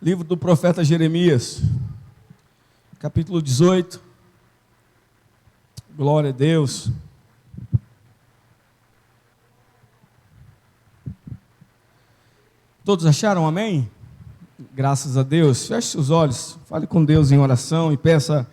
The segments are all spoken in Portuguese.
Livro do profeta Jeremias, capítulo 18. Glória a Deus. Todos acharam amém? Graças a Deus. Feche os olhos, fale com Deus em oração e peça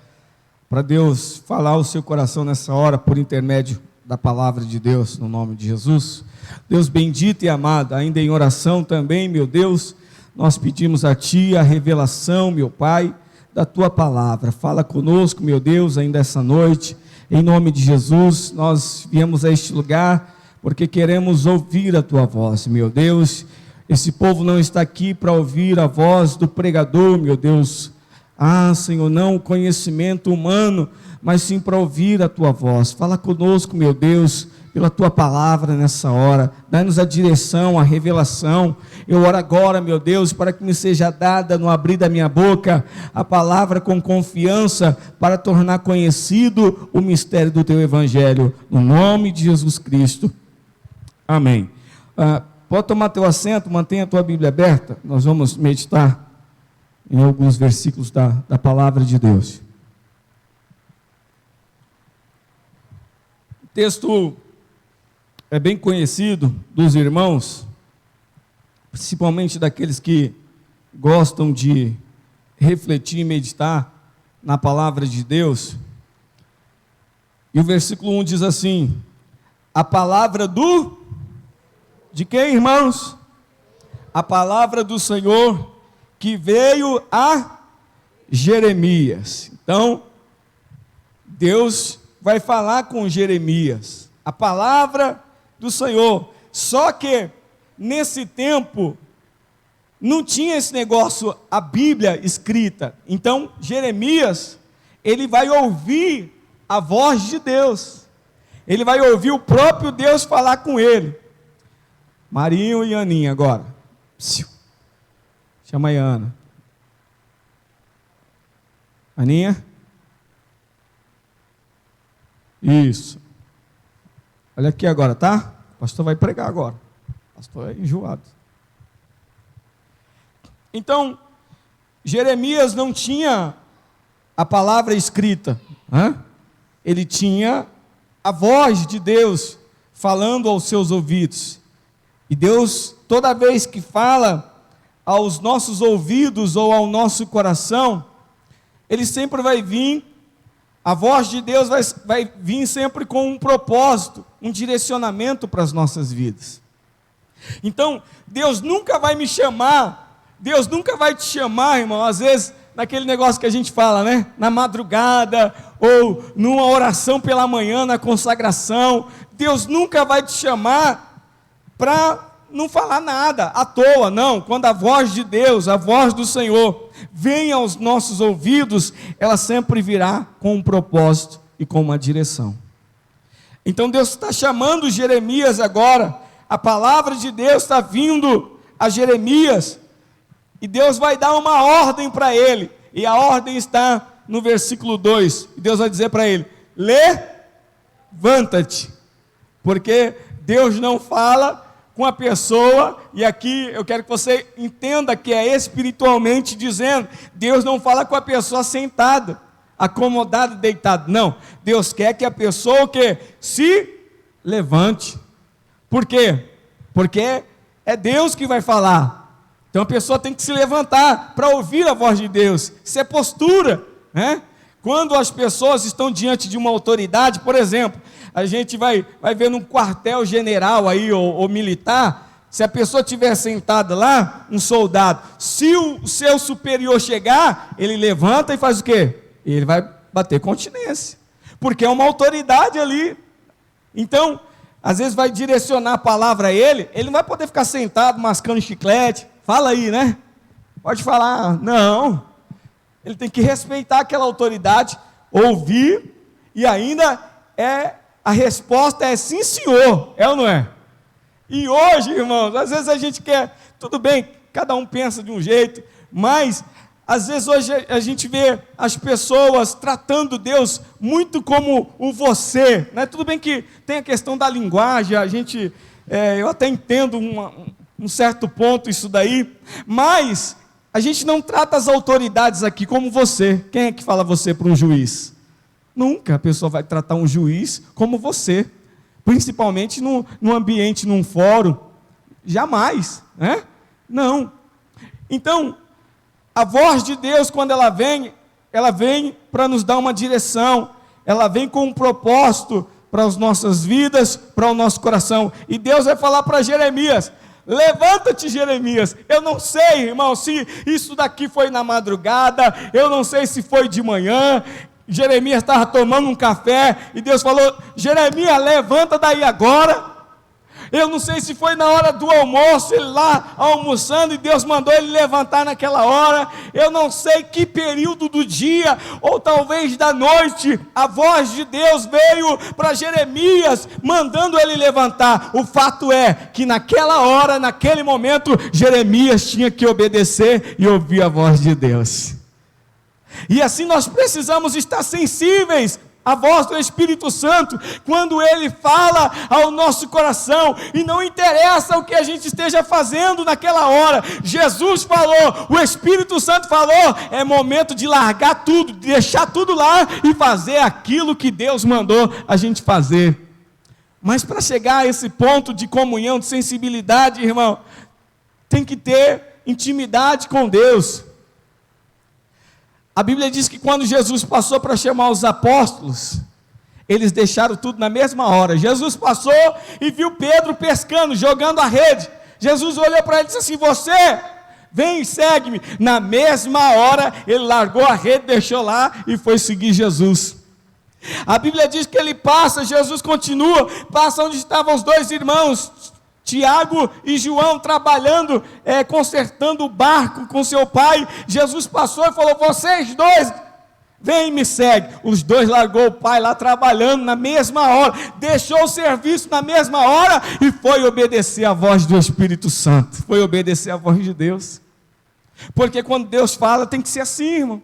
para Deus falar ao seu coração nessa hora por intermédio da palavra de Deus, no nome de Jesus. Deus bendito e amado, ainda em oração também, meu Deus, nós pedimos a Ti a revelação, meu Pai, da Tua palavra. Fala conosco, meu Deus, ainda essa noite, em nome de Jesus. Nós viemos a este lugar porque queremos ouvir a Tua voz, meu Deus. Esse povo não está aqui para ouvir a voz do pregador, meu Deus. Senhor, não o conhecimento humano, mas sim para ouvir a Tua voz. Fala conosco, meu Deus, pela Tua palavra nessa hora. Dá-nos a direção, a revelação. Eu oro agora, meu Deus, para que me seja dada no abrir da minha boca a palavra com confiança para tornar conhecido o mistério do Teu Evangelho. No nome de Jesus Cristo. Amém. Pode tomar teu assento, mantenha a tua Bíblia aberta. Nós vamos meditar em alguns versículos da palavra de Deus. O texto é bem conhecido dos irmãos, principalmente daqueles que gostam de refletir e meditar na palavra de Deus. E o versículo 1 diz assim: a palavra de quem, irmãos? A palavra do Senhor que veio a Jeremias. Então, Deus vai falar com Jeremias, a palavra do Senhor. Só que, nesse tempo, não tinha esse negócio, a Bíblia escrita. Então, Jeremias, ele vai ouvir a voz de Deus. Ele vai ouvir o próprio Deus falar com ele. Marinho e Aninha agora. Chama aí a Ana. Aninha? Isso. Olha aqui agora, tá? O pastor vai pregar agora. O pastor é enjoado. Então, Jeremias não tinha a palavra escrita. Ele tinha a voz de Deus falando aos seus ouvidos. E Deus, toda vez que fala aos nossos ouvidos ou ao nosso coração, Ele sempre vai vir, a voz de Deus vai vir sempre com um propósito, um direcionamento para as nossas vidas. Então, Deus nunca vai me chamar, Deus nunca vai te chamar, irmão, às vezes, naquele negócio que a gente fala, né? Na madrugada, ou numa oração pela manhã, na consagração. Deus nunca vai te chamar para não falar nada à toa, não. Quando a voz de Deus, a voz do Senhor vem aos nossos ouvidos, ela sempre virá com um propósito e com uma direção. Então Deus está chamando Jeremias agora, a palavra de Deus está vindo a Jeremias, e Deus vai dar uma ordem para ele, e a ordem está no versículo 2, e Deus vai dizer para ele: levanta-te, porque Deus não fala com a pessoa, e aqui eu quero que você entenda que é espiritualmente dizendo, Deus não fala com a pessoa sentada, acomodada, deitada, não. Deus quer que a pessoa que se levante. Por quê? Porque é Deus que vai falar. Então a pessoa tem que se levantar para ouvir a voz de Deus. Isso é postura, né? Quando as pessoas estão diante de uma autoridade, por exemplo, a gente vai ver num quartel general aí, ou militar, se a pessoa estiver sentada lá, um soldado, se o seu superior chegar, ele levanta e faz o quê? Ele vai bater continência, porque é uma autoridade ali. Então, às vezes vai direcionar a palavra a ele, ele não vai poder ficar sentado mascando chiclete. Fala aí, né? Pode falar, não. Ele tem que respeitar aquela autoridade, ouvir, e ainda a resposta é sim, senhor, é ou não é? E hoje, irmãos, às vezes a gente quer, tudo bem, cada um pensa de um jeito, mas às vezes hoje a gente vê as pessoas tratando Deus muito como o você, né? Tudo bem que tem a questão da linguagem, eu até entendo um certo ponto isso daí, mas a gente não trata as autoridades aqui como você. Quem é que fala você para um juiz? Nunca a pessoa vai tratar um juiz como você, principalmente no ambiente, num fórum. Jamais, né? Não. Então, a voz de Deus, quando ela vem para nos dar uma direção, ela vem com um propósito para as nossas vidas, para o nosso coração. E Deus vai falar para Jeremias: levanta-te, Jeremias. Eu não sei, irmão, se isso daqui foi na madrugada, eu não sei se foi de manhã. Jeremias estava tomando um café e Deus falou: Jeremias, levanta daí agora. Eu não sei se foi na hora do almoço, ele lá almoçando e Deus mandou ele levantar naquela hora. Eu não sei que período do dia, ou talvez da noite, a voz de Deus veio para Jeremias, mandando ele levantar. O fato é que naquela hora, naquele momento, Jeremias tinha que obedecer e ouvir a voz de Deus. E assim nós precisamos estar sensíveis a voz do Espírito Santo, quando Ele fala ao nosso coração, e não interessa o que a gente esteja fazendo naquela hora. Jesus falou, o Espírito Santo falou, é momento de largar tudo, de deixar tudo lá, e fazer aquilo que Deus mandou a gente fazer. Mas para chegar a esse ponto de comunhão, de sensibilidade, irmão, tem que ter intimidade com Deus. A Bíblia diz que quando Jesus passou para chamar os apóstolos, eles deixaram tudo na mesma hora. Jesus passou e viu Pedro pescando, jogando a rede. Jesus olhou para ele e disse assim: você, vem e segue-me. Na mesma hora, ele largou a rede, deixou lá e foi seguir Jesus. A Bíblia diz que ele passa, Jesus continua, passa onde estavam os dois irmãos, Tiago e João, trabalhando, consertando o barco com seu pai. Jesus passou e falou: vocês dois, vem e me segue. Os dois largou o pai lá trabalhando na mesma hora, deixou o serviço na mesma hora e foi obedecer a voz do Espírito Santo, foi obedecer a voz de Deus. Porque quando Deus fala, tem que ser assim, irmão.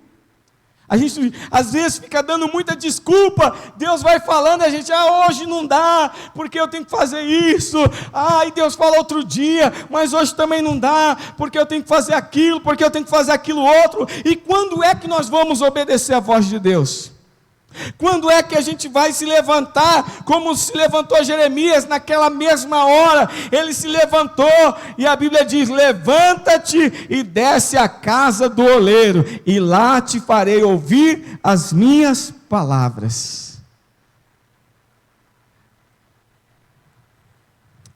A gente às vezes fica dando muita desculpa. Deus vai falando, a gente: hoje não dá, porque eu tenho que fazer isso. E Deus fala outro dia, mas hoje também não dá, porque eu tenho que fazer aquilo, porque eu tenho que fazer aquilo outro. E quando é que nós vamos obedecer a voz de Deus? Quando é que a gente vai se levantar, como se levantou Jeremias naquela mesma hora? Ele se levantou, e a Bíblia diz: levanta-te e desce à casa do oleiro, e lá te farei ouvir as minhas palavras.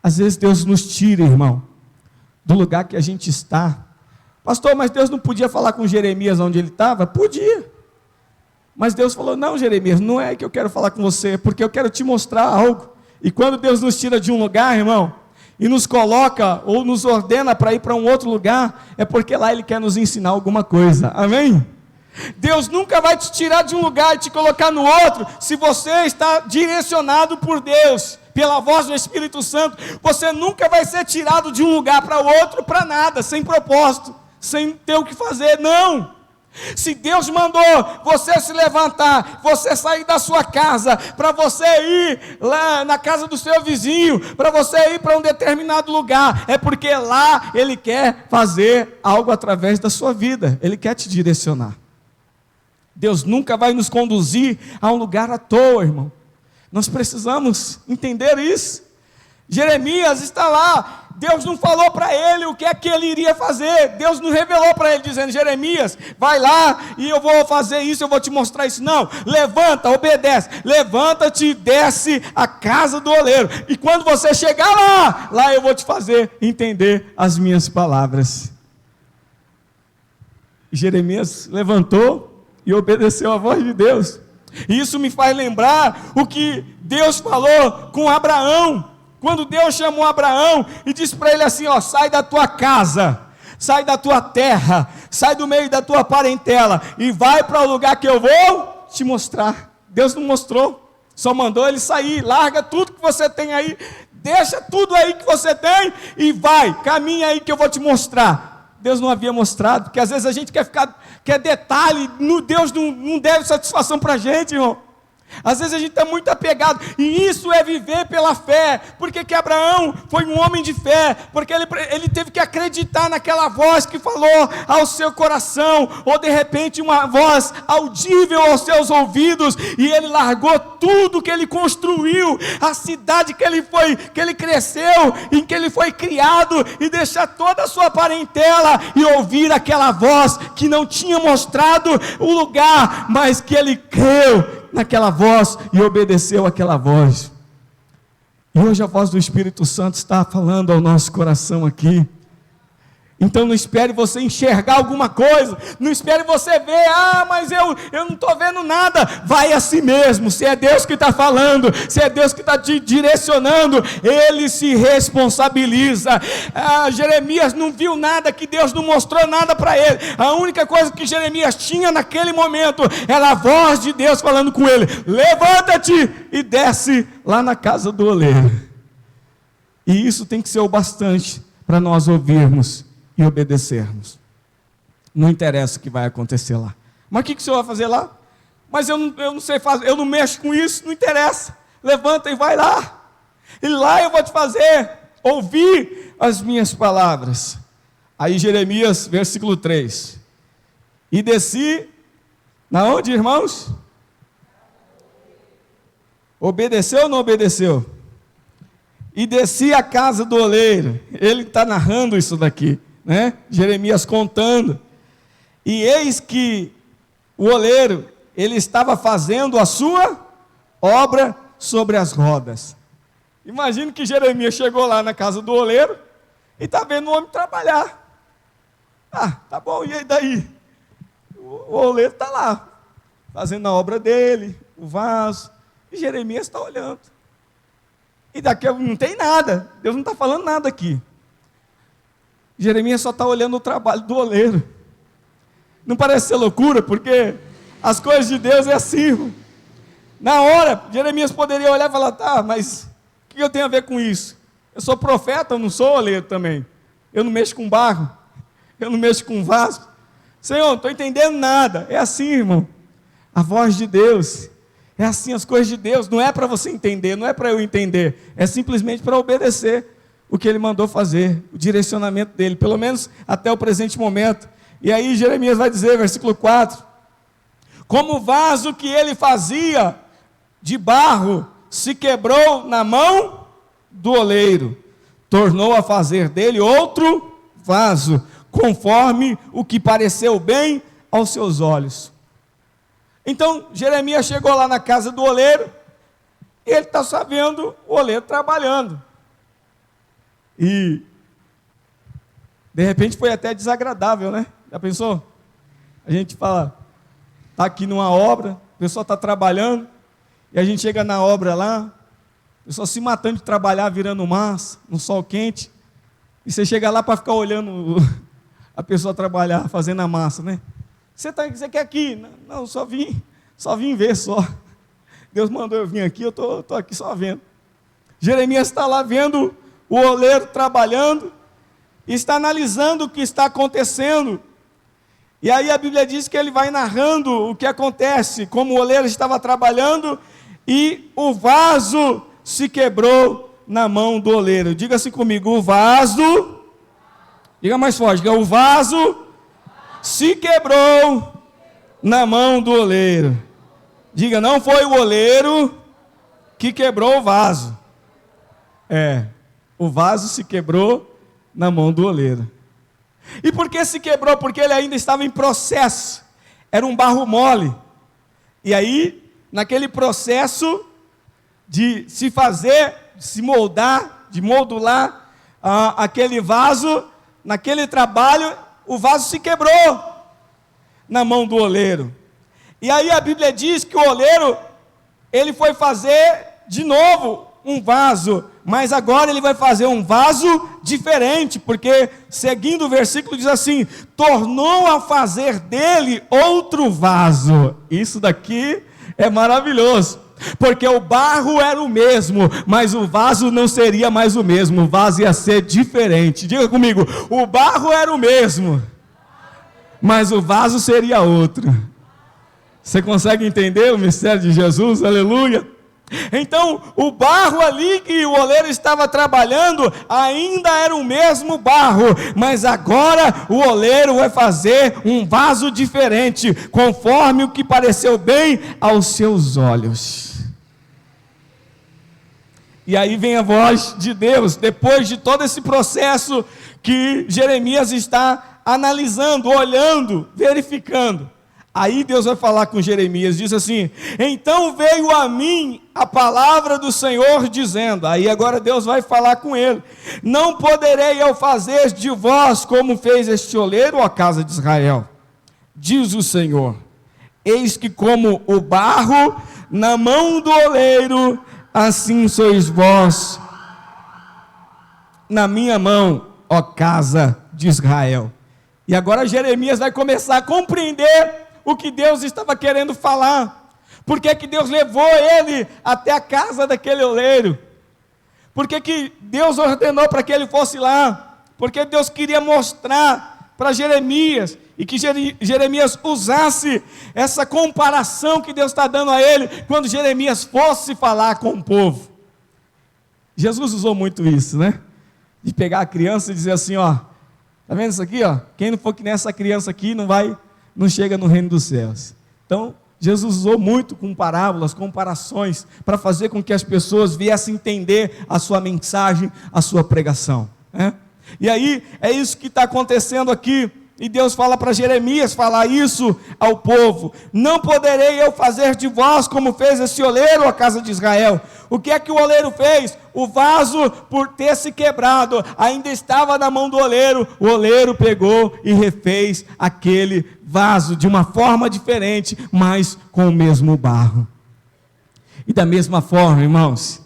Às vezes Deus nos tira, irmão, do lugar que a gente está. Pastor, mas Deus não podia falar com Jeremias onde ele estava? Podia. Mas Deus falou: não, Jeremias, não é que eu quero falar com você, porque eu quero te mostrar algo. E quando Deus nos tira de um lugar, irmão, e nos coloca, ou nos ordena para ir para um outro lugar, é porque lá Ele quer nos ensinar alguma coisa, amém? Deus nunca vai te tirar de um lugar e te colocar no outro, se você está direcionado por Deus, pela voz do Espírito Santo. Você nunca vai ser tirado de um lugar para o outro, para nada, sem propósito, sem ter o que fazer, não. Se Deus mandou você se levantar, você sair da sua casa, para você ir lá na casa do seu vizinho, para você ir para um determinado lugar, é porque lá Ele quer fazer algo através da sua vida, Ele quer te direcionar. Deus nunca vai nos conduzir a um lugar à toa, irmão. Nós precisamos entender isso. Jeremias está lá, Deus não falou para ele o que é que ele iria fazer. Deus não revelou para ele, dizendo: Jeremias, vai lá e eu vou fazer isso, eu vou te mostrar isso. Não, levanta, obedece, levanta-te e desce à casa do oleiro, e quando você chegar lá eu vou te fazer entender as minhas palavras. Jeremias levantou e obedeceu a voz de Deus. E isso me faz lembrar o que Deus falou com Abraão. Quando Deus chamou Abraão e disse para ele assim: sai da tua casa, sai da tua terra, sai do meio da tua parentela e vai para o lugar que eu vou te mostrar. Deus não mostrou, só mandou ele sair. Larga tudo que você tem aí, deixa tudo aí que você tem e vai, caminha aí que eu vou te mostrar. Deus não havia mostrado, porque às vezes a gente quer detalhe, Deus não deve satisfação para a gente, irmão. Às vezes a gente está muito apegado, e isso é viver pela fé. Porque que Abraão foi um homem de fé? Porque ele teve que acreditar naquela voz que falou ao seu coração, ou de repente uma voz audível aos seus ouvidos, e ele largou tudo que ele construiu, a cidade que ele cresceu, em que ele foi criado, e deixar toda a sua parentela, e ouvir aquela voz que não tinha mostrado o lugar, mas que ele creu naquela voz e obedeceu aquela voz. E hoje a voz do Espírito Santo está falando ao nosso coração aqui. Então não espere você enxergar alguma coisa, não espere você ver, mas eu não estou vendo nada. Vai a si mesmo. Se é Deus que está falando, se é Deus que está te direcionando, Ele se responsabiliza. Jeremias não viu nada, que Deus não mostrou nada para ele. A única coisa que Jeremias tinha naquele momento era a voz de Deus falando com ele: levanta-te e desce lá na casa do oleiro. E isso tem que ser o bastante para nós ouvirmos e obedecermos. Não interessa o que vai acontecer lá. Mas o que o senhor vai fazer lá? Mas eu não sei fazer, eu não mexo com isso. Não interessa, levanta e vai lá. E lá eu vou te fazer ouvir as minhas palavras. Aí Jeremias, versículo 3. E desci, na onde, irmãos? Obedeceu ou não obedeceu? E desci à casa do oleiro. Ele está narrando isso daqui, né? Jeremias contando. E eis que o oleiro, ele estava fazendo a sua obra sobre as rodas. Imagina que Jeremias chegou lá na casa do oleiro e está vendo o homem trabalhar. Tá bom, e aí daí? O oleiro está lá, fazendo a obra dele, o vaso, e Jeremias está olhando. E daqui não tem nada, Deus não está falando nada aqui. Jeremias só está olhando o trabalho do oleiro. Não parece ser loucura? Porque as coisas de Deus é assim, irmão. Na hora, Jeremias poderia olhar e falar: mas o que eu tenho a ver com isso? Eu sou profeta, eu não sou oleiro também. Eu não mexo com barro, eu não mexo com vaso. Senhor, não estou entendendo nada. É assim, irmão. A voz de Deus, é assim as coisas de Deus. Não é para você entender, não é para eu entender. É simplesmente para obedecer o que Ele mandou fazer, o direcionamento dEle, pelo menos até o presente momento. E aí Jeremias vai dizer, versículo 4: como o vaso que ele fazia de barro se quebrou na mão do oleiro, tornou a fazer dele outro vaso, conforme o que pareceu bem aos seus olhos. Então Jeremias chegou lá na casa do oleiro, e ele está só vendo o oleiro trabalhando. E de repente foi até desagradável, né? Já pensou? A gente fala, está aqui numa obra, o pessoal está trabalhando, e a gente chega na obra lá, o pessoal se matando de trabalhar, virando massa, no sol quente, e você chega lá para ficar olhando a pessoa trabalhar, fazendo a massa, né? Você quer aqui? Não, só vim ver só. Deus mandou eu vir aqui, eu estou aqui só vendo. Jeremias está lá vendo o oleiro trabalhando, e está analisando o que está acontecendo. E aí a Bíblia diz que ele vai narrando o que acontece, como o oleiro estava trabalhando, e o vaso se quebrou na mão do oleiro. Diga assim comigo: o vaso, diga mais forte, diga: o vaso se quebrou na mão do oleiro. Diga: não foi o oleiro que quebrou o vaso. O vaso se quebrou na mão do oleiro. E por que se quebrou? Porque ele ainda estava em processo. Era um barro mole. E aí, naquele processo de se fazer, de se moldar, de moldular aquele vaso, naquele trabalho, o vaso se quebrou na mão do oleiro. E aí a Bíblia diz que o oleiro, ele foi fazer de novo um vaso, mas agora ele vai fazer um vaso diferente, porque seguindo o versículo diz assim: tornou a fazer dele outro vaso. Isso daqui é maravilhoso, porque o barro era o mesmo, mas o vaso não seria mais o mesmo, o vaso ia ser diferente. Diga comigo: o barro era o mesmo, mas o vaso seria outro. Você consegue entender o mistério de Jesus? Aleluia! Então, o barro ali que o oleiro estava trabalhando ainda era o mesmo barro, mas agora o oleiro vai fazer um vaso diferente, conforme o que pareceu bem aos seus olhos. E aí vem a voz de Deus, depois de todo esse processo que Jeremias está analisando, olhando, verificando. Aí Deus vai falar com Jeremias, diz assim: então veio a mim a palavra do Senhor dizendo, aí agora Deus vai falar com ele: não poderei eu fazer de vós como fez este oleiro, ó casa de Israel, diz o Senhor, eis que como o barro na mão do oleiro, assim sois vós na minha mão, ó casa de Israel. E agora Jeremias vai começar a compreender o que Deus estava querendo falar. Por que que Deus levou ele até a casa daquele oleiro? Por que que Deus ordenou para que ele fosse lá? Porque Deus queria mostrar para Jeremias, e que Jeremias usasse essa comparação que Deus está dando a ele, quando Jeremias fosse falar com o povo. Jesus usou muito isso, né? De pegar a criança e dizer assim, ó, tá vendo isso aqui, ó? Quem não for que nem essa criança aqui, não chega no reino dos céus. Então, Jesus usou muito com parábolas, comparações, para fazer com que as pessoas viessem entender a sua mensagem, a sua pregação, né? E aí, é isso que está acontecendo aqui, e Deus fala para Jeremias falar isso ao povo: não poderei eu fazer de vós como fez esse oleiro, a casa de Israel. O que é que o oleiro fez? O vaso, por ter se quebrado, ainda estava na mão do oleiro. O oleiro pegou e refez aquele vaso de uma forma diferente, mas com o mesmo barro. E da mesma forma, irmãos,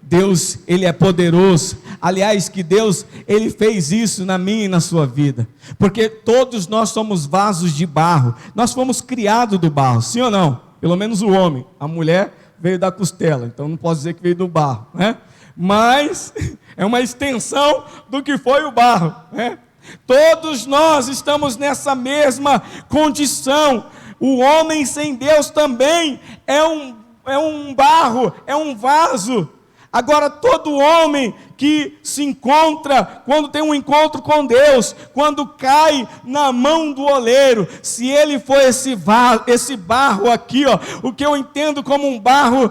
Deus, Ele é poderoso. Aliás, que Deus, Ele fez isso na minha e na sua vida, porque todos nós somos vasos de barro. Nós fomos criados do barro, sim ou não? Pelo menos o homem. A mulher veio da costela, então não posso dizer que veio do barro, né? Mas é uma extensão do que foi o barro, né? Todos nós estamos nessa mesma condição. O homem sem Deus também é um barro, é um vaso. Agora, todo homem que se encontra, quando tem um encontro com Deus, quando cai na mão do oleiro, se ele for esse barro aqui, ó, o que eu entendo como um barro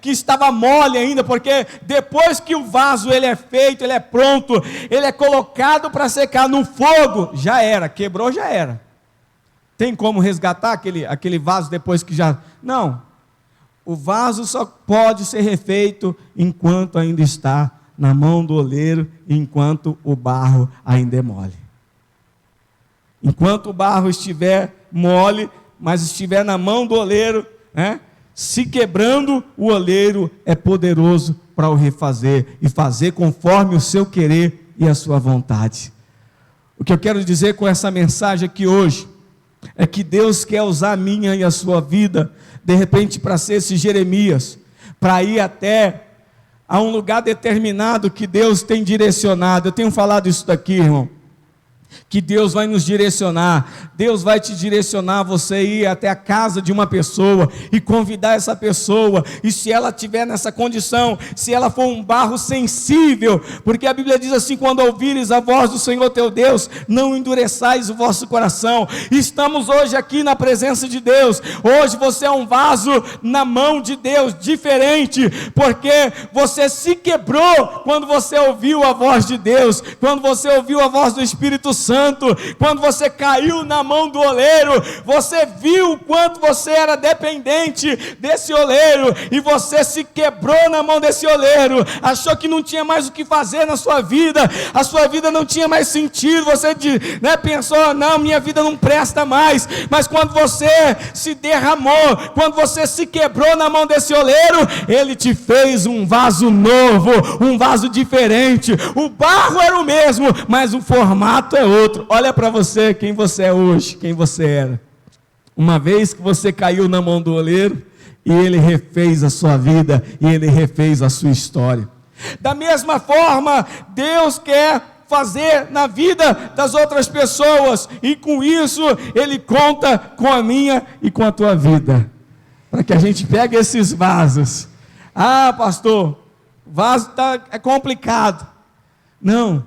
que estava mole ainda, porque depois que o vaso ele é feito, ele é pronto, ele é colocado para secar no fogo, já era, quebrou, já era. Tem como resgatar aquele vaso depois que já... Não. O vaso só pode ser refeito enquanto ainda está na mão do oleiro, enquanto o barro ainda é mole. Enquanto o barro estiver mole, mas estiver na mão do oleiro, né, se quebrando, o oleiro é poderoso para o refazer e fazer conforme o seu querer e a sua vontade. O que eu quero dizer com essa mensagem aqui hoje é que Deus quer usar a minha e a sua vida, de repente, para ser esse Jeremias, para ir até a um lugar determinado que Deus tem direcionado. Eu tenho falado isso daqui, irmão, que Deus vai nos direcionar. Deus vai te direcionar, você ir até a casa de uma pessoa e convidar essa pessoa, e se ela estiver nessa condição, se ela for um barro sensível, porque a Bíblia diz assim: quando ouvires a voz do Senhor teu Deus, não endureçais o vosso coração. Estamos hoje aqui na presença de Deus. Hoje você é um vaso na mão de Deus, diferente, porque você se quebrou quando você ouviu a voz de Deus, quando você ouviu a voz do Espírito Santo, quando você caiu na mão do oleiro, você viu o quanto você era dependente desse oleiro, e você se quebrou na mão desse oleiro, achou que não tinha mais o que fazer na sua vida, a sua vida não tinha mais sentido, você pensou, não, minha vida não presta mais, mas quando você se derramou, quando você se quebrou na mão desse oleiro, ele te fez um vaso novo, um vaso diferente. O barro era o mesmo, mas o formato é outro. Olha para você, quem você é hoje, quem você era. Uma vez que você caiu na mão do oleiro, e ele refez a sua vida, e ele refez a sua história. Da mesma forma, Deus quer fazer na vida das outras pessoas, e com isso Ele conta com a minha e com a tua vida, para que a gente pegue esses vasos. Ah, pastor, vaso é complicado. Não,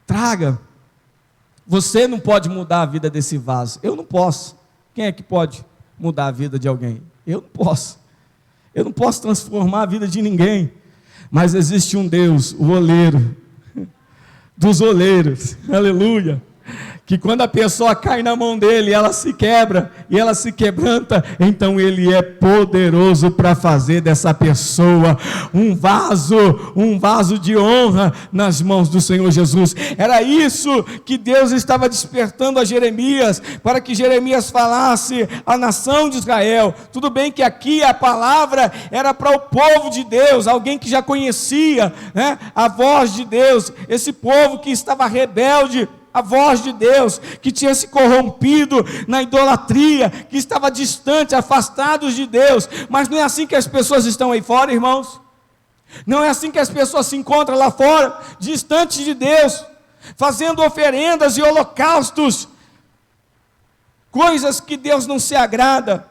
traga. Você não pode mudar a vida desse vaso, eu não posso. Quem é que pode mudar a vida de alguém? Eu não posso. Eu não posso transformar a vida de ninguém, mas existe um Deus, o oleiro dos oleiros, aleluia, que quando a pessoa cai na mão dele, ela se quebra e ela se quebranta, então Ele é poderoso para fazer dessa pessoa um vaso de honra nas mãos do Senhor Jesus. Era isso que Deus estava despertando a Jeremias, para que Jeremias falasse à nação de Israel. Tudo bem que aqui a palavra era para o povo de Deus, alguém que já conhecia, né, a voz de Deus, esse povo que estava rebelde a voz de Deus, que tinha se corrompido na idolatria, que estava distante, afastados de Deus. Mas não é assim que as pessoas estão aí fora, irmãos? Não é assim que as pessoas se encontram lá fora, distantes de Deus, fazendo oferendas e holocaustos, coisas que Deus não se agrada.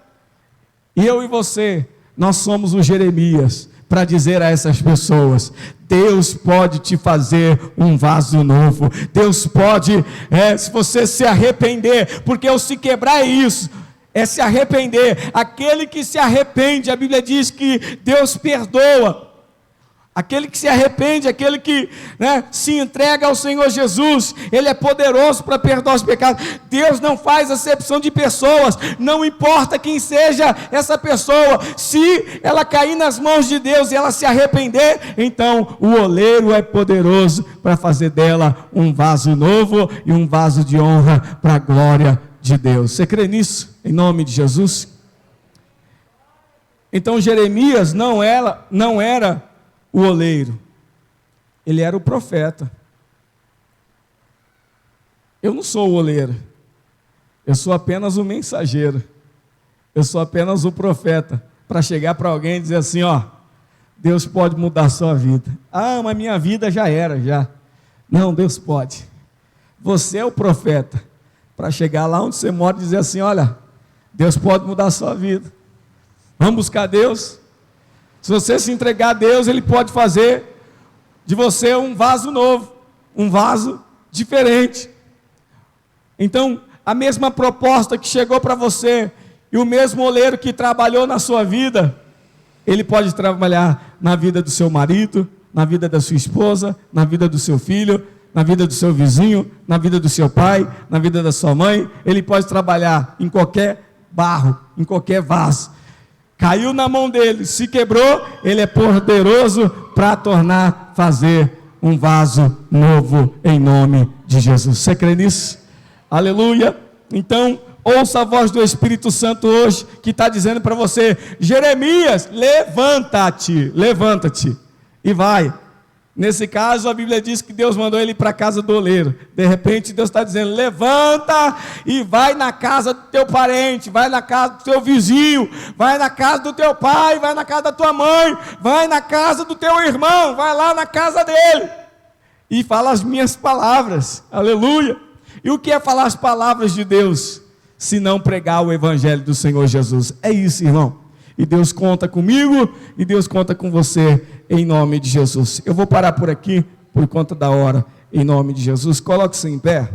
E eu e você, nós somos os Jeremias, para dizer a essas pessoas: Deus pode te fazer um vaso novo. Deus pode, se você se arrepender, porque o se quebrar é isso, é se arrepender. Aquele que se arrepende, a Bíblia diz que Deus perdoa. Aquele que se arrepende, aquele que, se entrega ao Senhor Jesus, Ele é poderoso para perdoar os pecados. Deus não faz acepção de pessoas, não importa quem seja essa pessoa, se ela cair nas mãos de Deus e ela se arrepender, então o oleiro é poderoso para fazer dela um vaso novo e um vaso de honra para a glória de Deus. Você crê nisso, em nome de Jesus? Então Jeremias não era o oleiro, ele era o profeta. Eu não sou o oleiro, eu sou apenas o mensageiro, eu sou apenas o profeta, para chegar para alguém e dizer assim: ó, Deus pode mudar a sua vida. Ah, mas minha vida já era, já. Não, Deus pode. Você é o profeta, para chegar lá onde você mora e dizer assim: olha, Deus pode mudar a sua vida. Vamos buscar Deus. Se você se entregar a Deus, Ele pode fazer de você um vaso novo, um vaso diferente. Então, a mesma proposta que chegou para você, e o mesmo oleiro que trabalhou na sua vida, Ele pode trabalhar na vida do seu marido, na vida da sua esposa, na vida do seu filho, na vida do seu vizinho, na vida do seu pai, na vida da sua mãe. Ele pode trabalhar em qualquer barro, em qualquer vaso. Caiu na mão dele, se quebrou, Ele é poderoso para fazer um vaso novo em nome de Jesus. Você crê nisso? Aleluia. Então, ouça a voz do Espírito Santo hoje, que está dizendo para você: Jeremias, levanta-te e vai. Nesse caso, a Bíblia diz que Deus mandou ele para a casa do oleiro. De repente, Deus está dizendo: levanta e vai na casa do teu parente, vai na casa do teu vizinho, vai na casa do teu pai, vai na casa da tua mãe, vai na casa do teu irmão, vai lá na casa dele e fala as minhas palavras. Aleluia. E o que é falar as palavras de Deus, se não pregar o evangelho do Senhor Jesus? É isso, irmão. E Deus conta comigo, e Deus conta com você, em nome de Jesus. Eu vou parar por aqui, por conta da hora, em nome de Jesus. Coloque-se em pé.